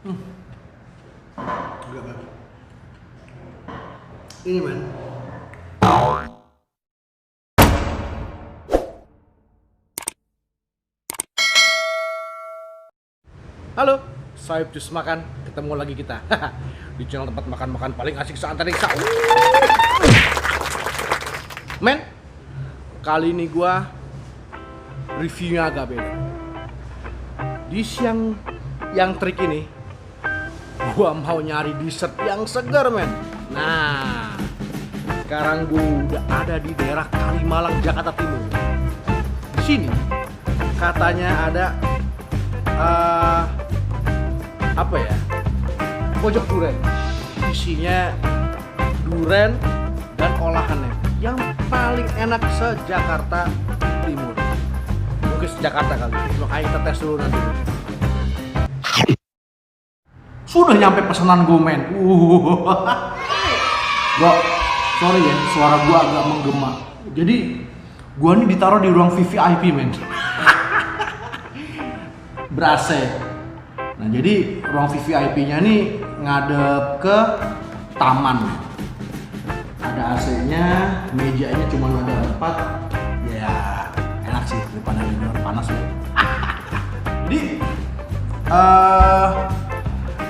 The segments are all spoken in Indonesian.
Enggak, men. Ini, men. Halo, saya Cus Makan. Ketemu lagi kita di channel tempat makan-makan paling asik se-antariksa. Men, kali ini gua reviewnya agak beda. Di siang yang trik ini, gua mau nyari dessert yang segar, men. Nah, sekarang gua udah ada di daerah Kalimalang, Jakarta Timur. Di sini katanya ada apa ya? Pojok duren. Isinya duren dan olahannya yang paling enak se-Jakarta Timur. Mungkin se-Jakarta kali. Makanya kita tes dulu nanti. Sudah nyampe pesanan gue, men. Bro, sorry ya, suara gue agak menggema. Jadi, gue ini ditaruh di ruang VVIP, men. Berase. Nah, jadi ruang VVIP-nya nih ngadep ke taman. Ada AC-nya, mejanya cuma ada 4. Ya, enak sih daripada di luar panas ya. Jadi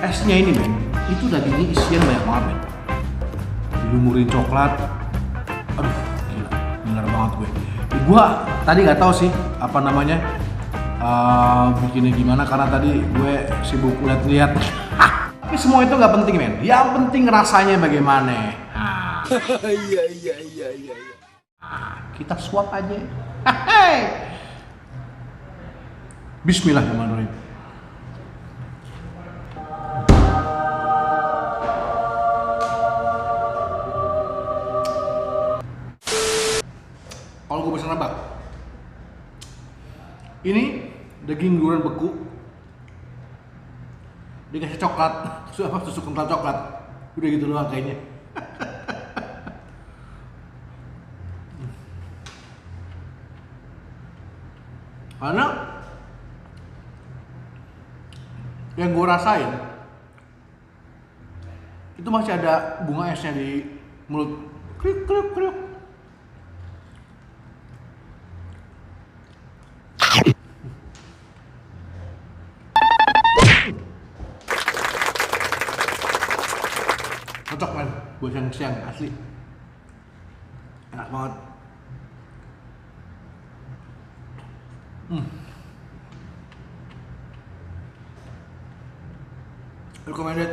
esnya ini, men, itu dagingnya isian banyak banget, men. Dilumurin coklat. Aduh, gila, bener banget gue. Gue tadi nggak tahu sih apa namanya bikinnya gimana karena tadi gue sibuk lihat-lihat. Tapi semua itu nggak penting, men. Yang penting rasanya bagaimana. Iya. Kita suap aja. Bismillahirrahmanirrahim. Kalau gue bisa nebak, ini daging durian beku dikasih coklat, susu kental coklat, udah gitu doang kayaknya. Karena yang gue rasain itu masih ada bunga esnya di mulut. Kriuk kriuk kriuk. Cocok, men, buat siang-siang, asli enak banget. Recommended.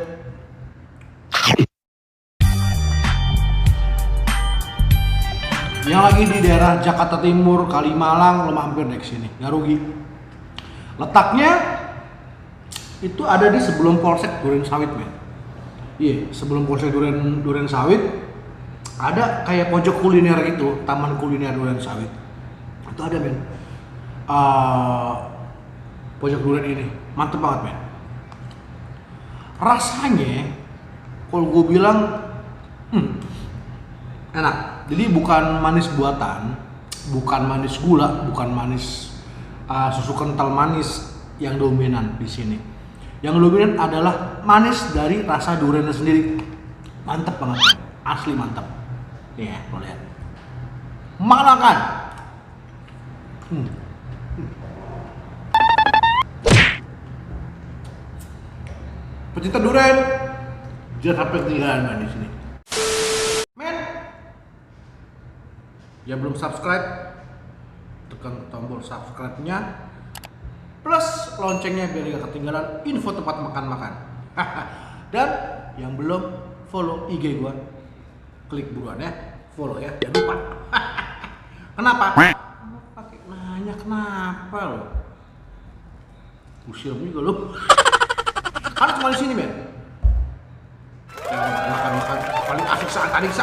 Yang lagi di daerah Jakarta Timur, Kalimalang, lo mampir deh kesini, nggak rugi. Letaknya itu ada di sebelum Polsek Duren Sawit, men. Iya, sebelum Polsek Duren Sawit ada kayak pojok kuliner gitu, taman kuliner Duren Sawit. Itu ada, men. Pojok duren ini mantep banget, men. Rasanya kalau gue bilang enak. Jadi bukan manis buatan, bukan manis gula, bukan manis susu kental manis yang dominan di sini. Yang dominan adalah manis dari rasa duriannya sendiri. Mantep banget, asli mantep. Nih, lo lihat. Makan. Pecinta durian, jangan sampai ketinggalan di sini. Men, yang belum subscribe, tekan tombol subscribe-nya. Plus loncengnya biar gak ketinggalan info tempat makan-makan. Dan yang belum follow IG gua, klik buruan ya, follow ya, jangan lupa. Kenapa? Pakai nanya kenapa lo? Usil juga lo. Karena cuma di sini, men. Makan-makan paling asik se-antariksa.